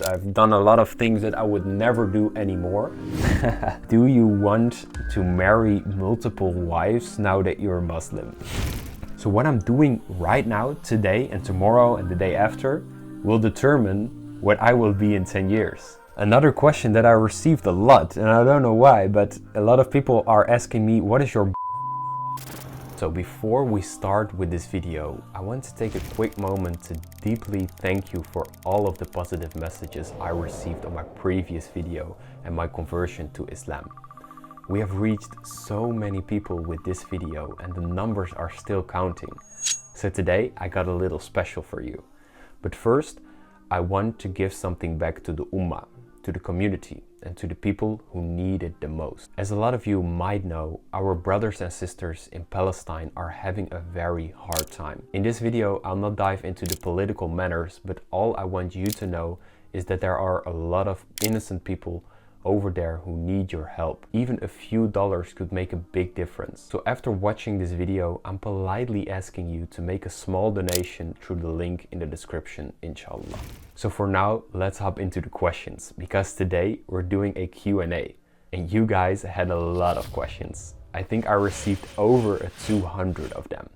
I've done a lot of things that I would never do anymore. Do you want to marry multiple wives now that you're Muslim? So what I'm doing right now, today and tomorrow and the day after, will determine what I will be in 10 years. Another question that I received a lot, and I don't know why, but a lot of people are asking me, what is your So before we start with this video, I want to take a quick moment to deeply thank you for all of the positive messages I received on my previous video and my conversion to Islam. We have reached so many people with this video and the numbers are still counting. So today I got a little special for you. But first, I want to give something back to the Ummah, to the community, and to the people who need it the most. As a lot of you might know, our brothers and sisters in Palestine are having a very hard time. In this video, I'll not dive into the political matters, but all I want you to know is that there are a lot of innocent people over there who need your help. Even a few dollars could make a big difference. So after watching this video, I'm politely asking you to make a small donation through the link in the description, inshallah. So for now, let's hop into the questions, because today we're doing a Q&A and you guys had a lot of questions. I think I received over 200 of them.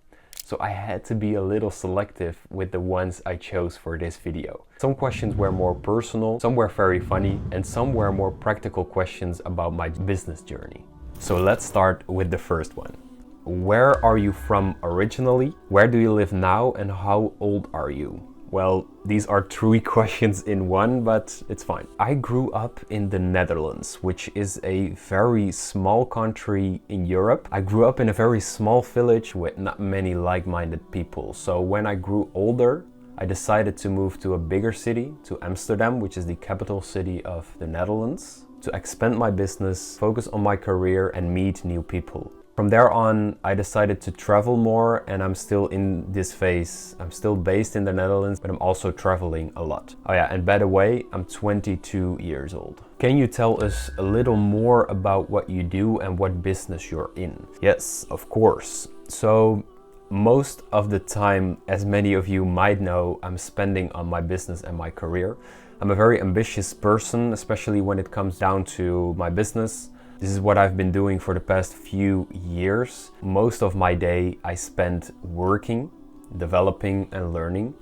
So I had to be a little selective with the ones I chose for this video. Some questions were more personal, some were very funny, and some were more practical questions about my business journey. So let's start with the first one. Where are you from originally? Where do you live now? And how old are you? Well, these are 3 questions in one, but it's fine. I grew up in the Netherlands, which is a very small country in Europe. I grew up in a very small village with not many like-minded people. So when I grew older, I decided to move to a bigger city, to Amsterdam, which is the capital city of the Netherlands, to expand my business, focus on my career, and meet new people. From there on, I decided to travel more, and I'm still in this phase. I'm still based in the Netherlands, but I'm also traveling a lot. Oh yeah, and by the way, I'm 22 years old. Can you tell us a little more about what you do and what business you're in? Yes, of course. So most of the time, as many of you might know, I'm spending on my business and my career. I'm a very ambitious person, especially when it comes down to my business. This is what I've been doing for the past few years. Most of my day I spent working, developing and learning.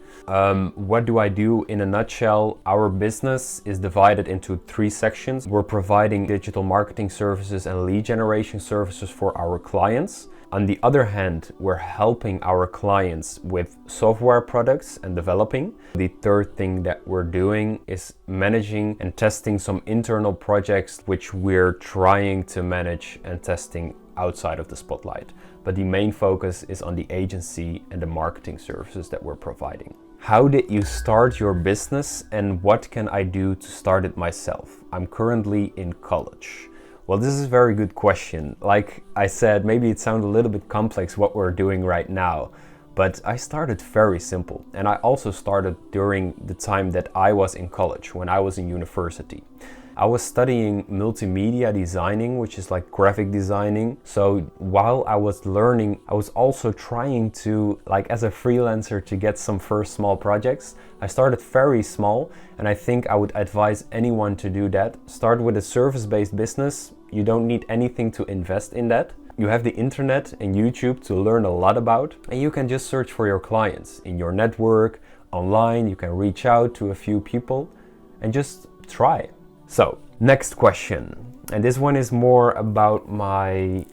What do I do in a nutshell? Our business is divided into 3 sections. We're providing digital marketing services and lead generation services for our clients. On the other hand, we're helping our clients with software products and developing. The third thing that we're doing is managing and testing some internal projects which we're trying to manage and testing outside of the spotlight. But the main focus is on the agency and the marketing services that we're providing. How did you start your business and what can I do to start it myself? I'm currently in college. Well, this is a very good question. Like I said, maybe it sounds a little bit complex what we're doing right now, but I started very simple. And I also started during the time that I was in college, when I was in university. I was studying multimedia designing, which is like graphic designing. So while I was learning, I was also trying to, like as a freelancer, to get some first small projects. I started very small, and I think I would advise anyone to do that. Start with a service-based business. You don't need anything to invest in that. You have the internet and YouTube to learn a lot about, and you can just search for your clients in your network, online. You can reach out to a few people and just try. So, next question, and this one is more about my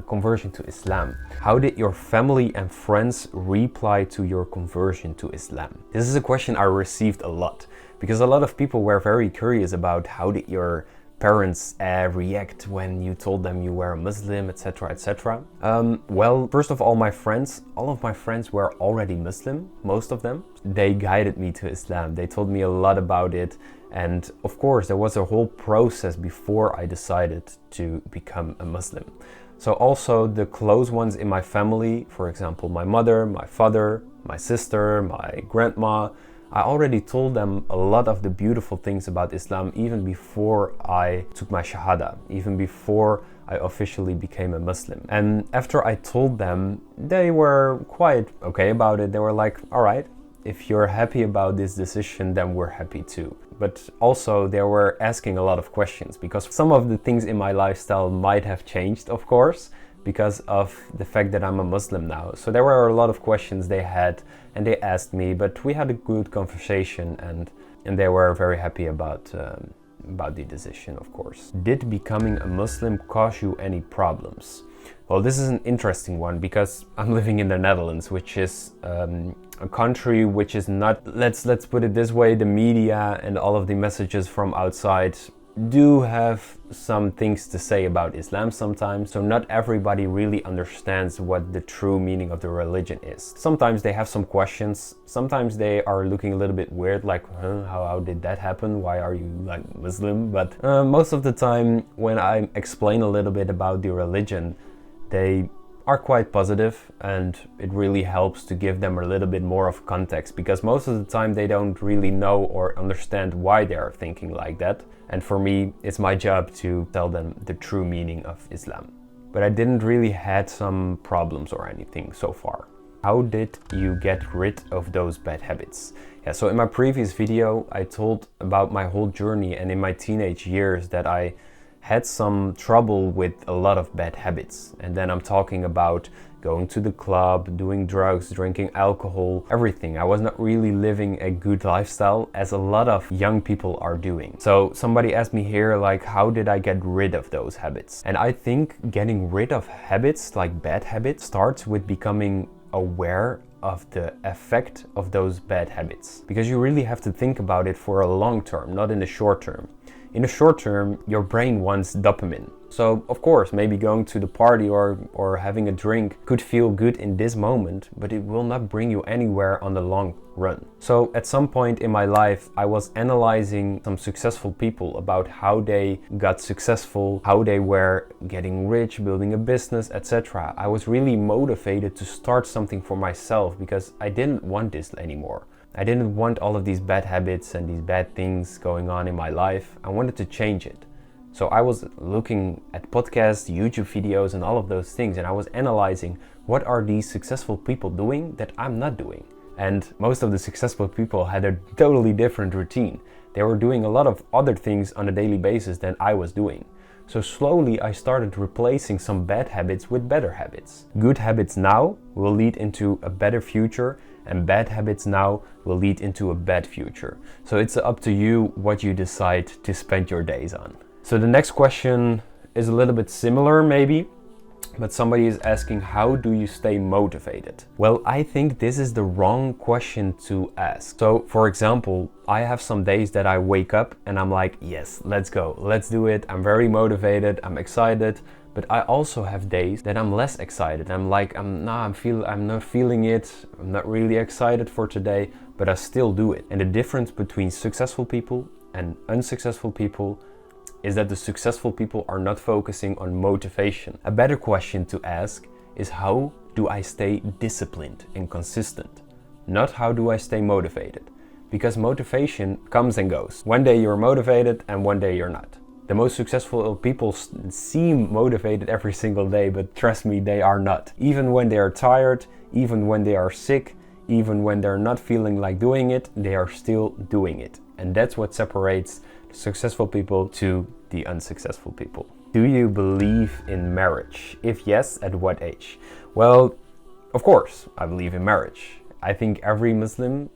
conversion to Islam. How did your family and friends reply to your conversion to Islam? This is a question I received a lot, because a lot of people were very curious about how did your parents react when you told them you were a Muslim, etc., etc. Well, first of all, all of my friends were already Muslim, most of them. They guided me to Islam. They told me a lot about it. And of course, there was a whole process before I decided to become a Muslim. So also the close ones in my family, for example, my mother, my father, my sister, my grandma, I already told them a lot of the beautiful things about Islam even before I took my Shahada, even before I officially became a Muslim. And after I told them, they were quite okay about it. They were like, all right, if you're happy about this decision, then we're happy too. but also they were asking a lot of questions because some of the things in my lifestyle might have changed, of course, because of the fact that I'm a Muslim now. So there were a lot of questions they had and they asked me, but we had a good conversation and they were very happy about the decision, of course. Did becoming a Muslim cause you any problems? Well, this is an interesting one because I'm living in the Netherlands, which is a country which is not, let's put it this way, the media and all of the messages from outside do have some things to say about Islam sometimes, so not everybody really understands what the true meaning of the religion is. Sometimes they have some questions, sometimes they are looking a little bit weird, like, how did that happen? Why are you like Muslim? But most of the time when I explain a little bit about the religion, they are quite positive, and it really helps to give them a little bit more of context, because most of the time they don't really know or understand why they are thinking like that. And for me, it's my job to tell them the true meaning of Islam. But I didn't really had some problems or anything so far. How did you get rid of those bad habits? Yeah, so in my previous video, I told about my whole journey, and in my teenage years that I had some trouble with a lot of bad habits. And then I'm talking about going to the club, doing drugs, drinking alcohol, everything. I was not really living a good lifestyle as a lot of young people are doing. So somebody asked me here, like, how did I get rid of those habits? And I think getting rid of habits, like bad habits, starts with becoming aware of the effect of those bad habits. Because you really have to think about it for a long term, not in the short term. In the short term, your brain wants dopamine. So of course, maybe going to the party or having a drink could feel good in this moment, but it will not bring you anywhere on the long run. So at some point in my life, I was analyzing some successful people about how they got successful, how they were getting rich, building a business, etc. I was really motivated to start something for myself because I didn't want this anymore. I didn't want all of these bad habits and these bad things going on in my life. I wanted to change it. So I was looking at podcasts, YouTube videos and all of those things, and I was analyzing what are these successful people doing that I'm not doing. And most of the successful people had a totally different routine. They were doing a lot of other things on a daily basis than I was doing. So slowly I started replacing some bad habits with better habits. Good habits now will lead into a better future, and bad habits now will lead into a bad future. So it's up to you what you decide to spend your days on. So the next question is a little bit similar maybe, but somebody is asking, how do you stay motivated? Well, I think this is the wrong question to ask. So for example, I have some days that I wake up and I'm like, yes, let's go, let's do it. I'm very motivated, I'm excited. But I also have days that I'm less excited. I'm like, I'm not feeling it. I'm not really excited for today, but I still do it. And the difference between successful people and unsuccessful people is that the successful people are not focusing on motivation. A better question to ask is, how do I stay disciplined and consistent? Not how do I stay motivated? Because motivation comes and goes. One day you're motivated and one day you're not. The most successful people seem motivated every single day, but trust me, they are not. Even when they are tired, even when they are sick, even when they're not feeling like doing it, they are still doing it. And that's what separates the successful people to the unsuccessful people. Do you believe in marriage? If yes, at what age? Well, of course, I believe in marriage. I think every Muslim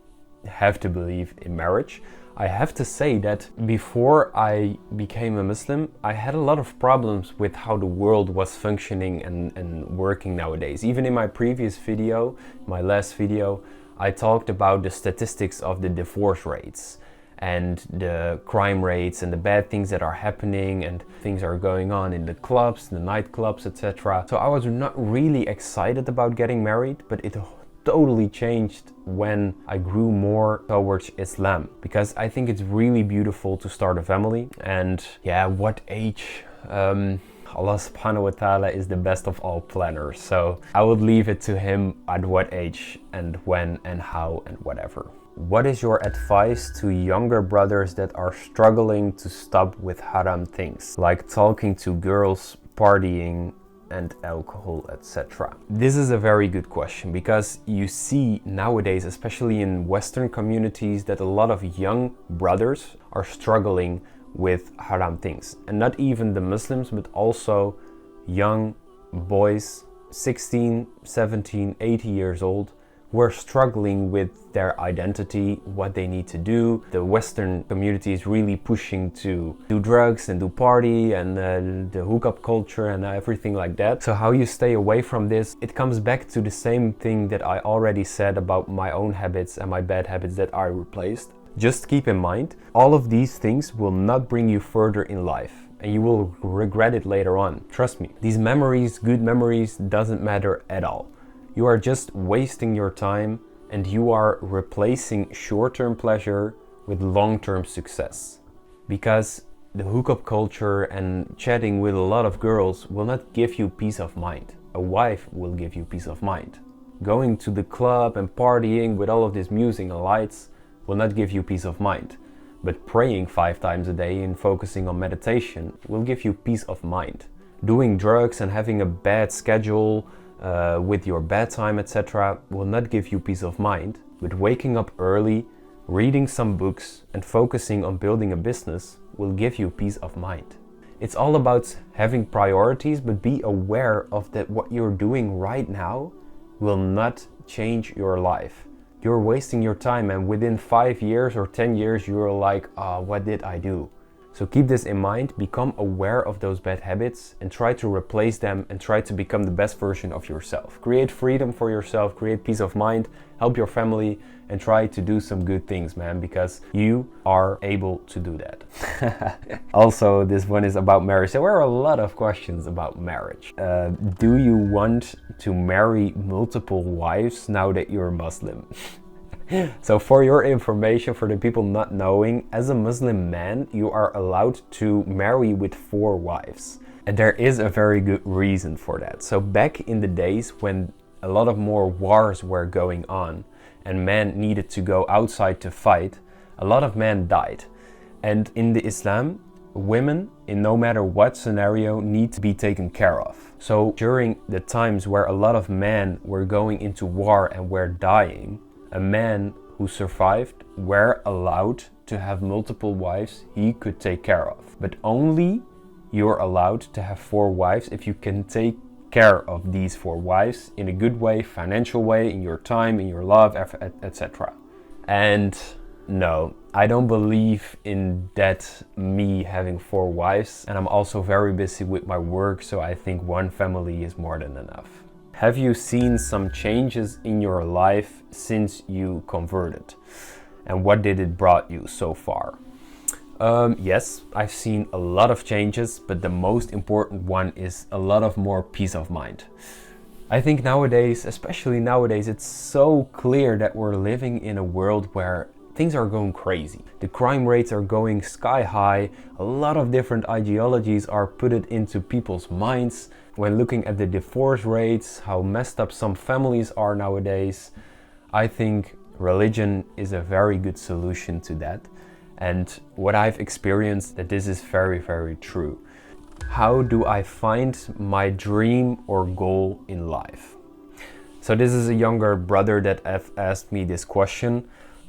have to believe in marriage. I have to say that before I became a Muslim, I had a lot of problems with how the world was functioning and working nowadays. Even in my previous video, my last video, I talked about the statistics of the divorce rates and the crime rates and the bad things that are happening and things are going on in the clubs, the nightclubs, etc. So I was not really excited about getting married, but it totally changed when I grew more towards Islam, because I think it's really beautiful to start a family. And yeah, what age? Allah subhanahu wa ta'ala is the best of all planners, so I would leave it to him at what age and when and how and whatever. What is your advice to younger brothers that are struggling to stop with haram things, like talking to girls, partying, and alcohol, etc.? This is a very good question, because you see nowadays, especially in Western communities, that a lot of young brothers are struggling with haram things. And not even the Muslims, but also young boys, 16, 17, 18 years old, who are struggling with their identity, what they need to do. The Western community is really pushing to do drugs and do party and the hookup culture and everything like that. So how you stay away from this, it comes back to the same thing that I already said about my own habits and my bad habits that I replaced. Just keep in mind, all of these things will not bring you further in life, and you will regret it later on. Trust me. These memories, good memories, doesn't matter at all. You are just wasting your time, and you are replacing short-term pleasure with long-term success. Because the hookup culture and chatting with a lot of girls will not give you peace of mind. A wife will give you peace of mind. Going to the club and partying with all of this music and lights will not give you peace of mind. But praying 5 times a day and focusing on meditation will give you peace of mind. Doing drugs and having a bad schedule with your bedtime, etc., will not give you peace of mind. But waking up early, reading some books, and focusing on building a business will give you peace of mind. It's all about having priorities, but be aware of that what you're doing right now will not change your life. You're wasting your time, and within 5 years or 10 years you're like, what did I do? So keep this in mind, become aware of those bad habits and try to replace them and try to become the best version of yourself. Create freedom for yourself, create peace of mind, help your family, and try to do some good things, man, because you are able to do that. Also, this one is about marriage. There were a lot of questions about marriage. Do you want to marry multiple wives now that you're Muslim? So for your information, for the people not knowing, as a Muslim man, you are allowed to marry with 4 wives. And there is a very good reason for that. So back in the days when a lot of more wars were going on and men needed to go outside to fight, a lot of men died. And in the Islam, women, in no matter what scenario, need to be taken care of. So during the times where a lot of men were going into war and were dying, a man who survived were allowed to have multiple wives he could take care of. But only you're allowed to have 4 wives if you can take care of these 4 wives in a good way, financial way, in your time, in your love, etc. And no, I don't believe in that, me having 4 wives. And I'm also very busy with my work, so I think 1 family is more than enough. Have you seen some changes in your life since you converted? And what did it brought you so far? Yes, I've seen a lot of changes, but the most important one is a lot of more peace of mind. I think nowadays, especially nowadays, it's so clear that we're living in a world where things are going crazy. The crime rates are going sky high. A lot of different ideologies are put into people's minds. When looking at the divorce rates, how messed up some families are nowadays, I think religion is a very good solution to that. And what I've experienced, that this is very, very true. How do I find my dream or goal in life? So this is a younger brother that have asked me this question.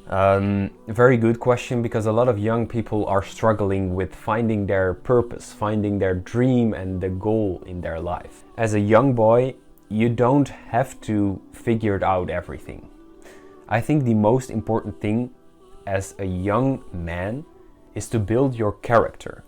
Very good question, because a lot of young people are struggling with finding their purpose, finding their dream and the goal in their life. As a young boy, you don't have to figure out everything. I think the most important thing as a young man is to build your character,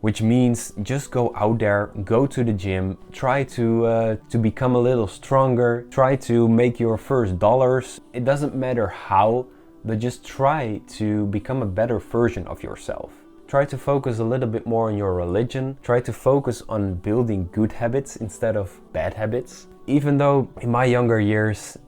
which means just go out there, go to the gym, try to become a little stronger, try to make your first dollars. It doesn't matter how, but just try to become a better version of yourself. Try to focus a little bit more on your religion. Try to focus on building good habits instead of bad habits. Even though in my younger years,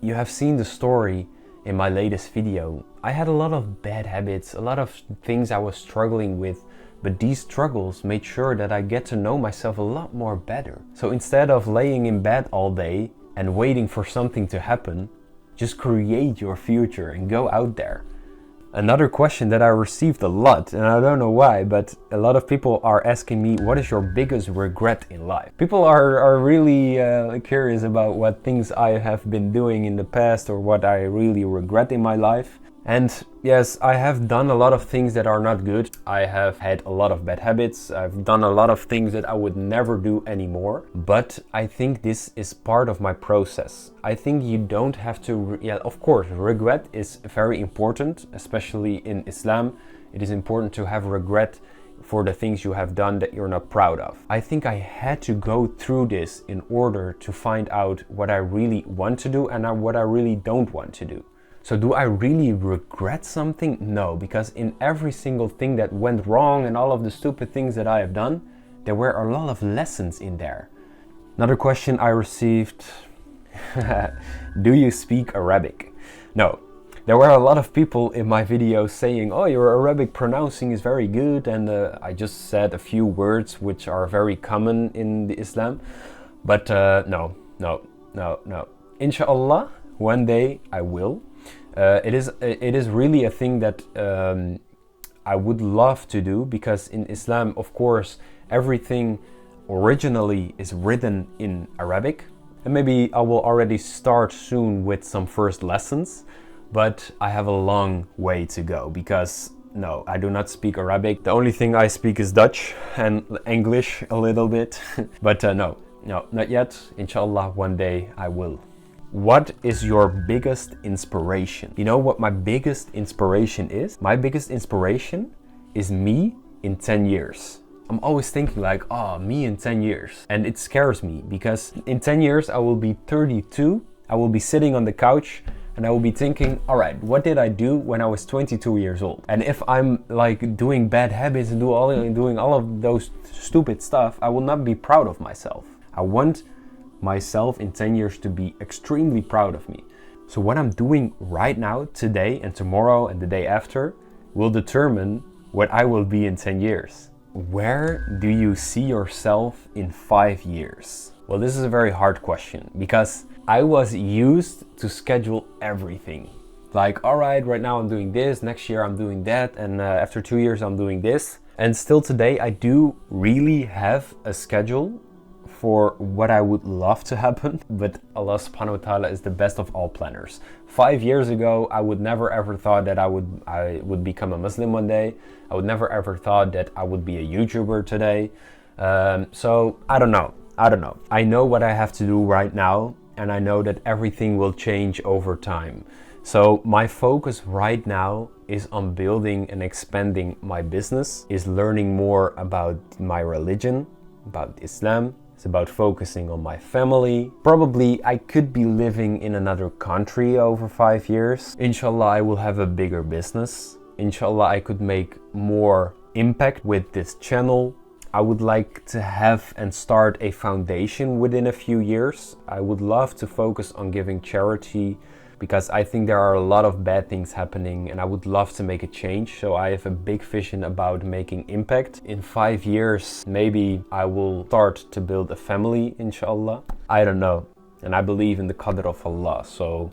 you have seen the story in my latest video, I had a lot of bad habits, a lot of things I was struggling with, but these struggles made sure that I get to know myself a lot more better. So instead of laying in bed all day and waiting for something to happen, just create your future and go out there. Another question that I received a lot, and I don't know why, but a lot of people are asking me, what is your biggest regret in life? People are really curious about what things I have been doing in the past or what I really regret in my life. And yes, I have done a lot of things that are not good. I have had a lot of bad habits. I've done a lot of things that I would never do anymore. But I think this is part of my process. I think you don't have to, of course, regret is very important, especially in Islam. It is important to have regret for the things you have done that you're not proud of. I think I had to go through this in order to find out what I really want to do and what I really don't want to do. So do I really regret something? No, because in every single thing that went wrong and all of the stupid things that I have done, there were a lot of lessons in there. Another question I received, do you speak Arabic? No. There were a lot of people in my videos saying, oh, your Arabic pronouncing is very good, and I just said a few words which are very common in the Islam. But no. Inshallah, one day I will. It is really a thing that I would love to do, because in Islam, of course, everything originally is written in Arabic. And maybe I will already start soon with some first lessons, but I have a long way to go, because no, I do not speak Arabic. The only thing I speak is Dutch and English a little bit. But no, not yet. Inshallah, one day I will. What is your biggest inspiration? You know what my biggest inspiration is? My biggest inspiration is me in 10 years. I'm always thinking like, oh, me in 10 years. And it scares me, because in 10 years I will be 32. I will be sitting on the couch and I will be thinking, all right, what did I do when I was 22 years old? And if I'm like doing bad habits and doing all of those stupid stuff, I will not be proud of myself. I want myself in 10 years to be extremely proud of me. So what I'm doing right now, today and tomorrow and the day after, will determine what I will be in 10 years. Where do you see yourself in 5 years? Well, this is a very hard question, because I was used to schedule everything. Like, all right now I'm doing this, next year I'm doing that, and after 2 years I'm doing this. And still today I do really have a schedule for what I would love to happen, but Allah subhanahu wa ta'ala is the best of all planners. 5 years ago, I would never ever thought that I would become a Muslim one day. I would never ever thought that I would be a YouTuber today. So I don't know. I know what I have to do right now, and I know that everything will change over time. So my focus right now is on building and expanding my business, is learning more about my religion, about Islam. It's about focusing on my family. Probably I could be living in another country over 5 years. Inshallah, I will have a bigger business. Inshallah, I could make more impact with this channel. I would like to have and start a foundation within a few years. I would love to focus on giving charity, because I think there are a lot of bad things happening and I would love to make a change. So I have a big vision about making impact. In 5 years, maybe I will start to build a family, inshallah. I don't know. And I believe in the qadr of Allah. So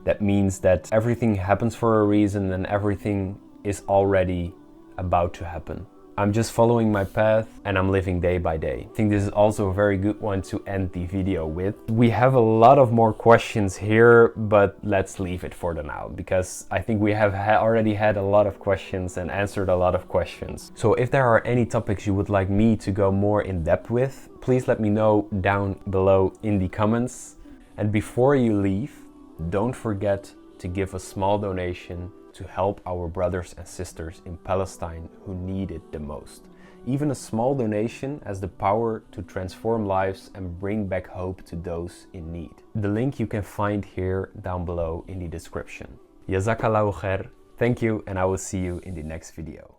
that means that everything happens for a reason and everything is already about to happen. I'm just following my path and I'm living day by day. I think this is also a very good one to end the video with. We have a lot of more questions here, but let's leave it for the now, because I think we have already had a lot of questions and answered a lot of questions. So if there are any topics you would like me to go more in depth with, please let me know down below in the comments. And before you leave, don't forget to give a small donation to help our brothers and sisters in Palestine who need it the most. Even a small donation has the power to transform lives and bring back hope to those in need. The link you can find here down below in the description. Jazakallahu khair. Thank you, and I will see you in the next video.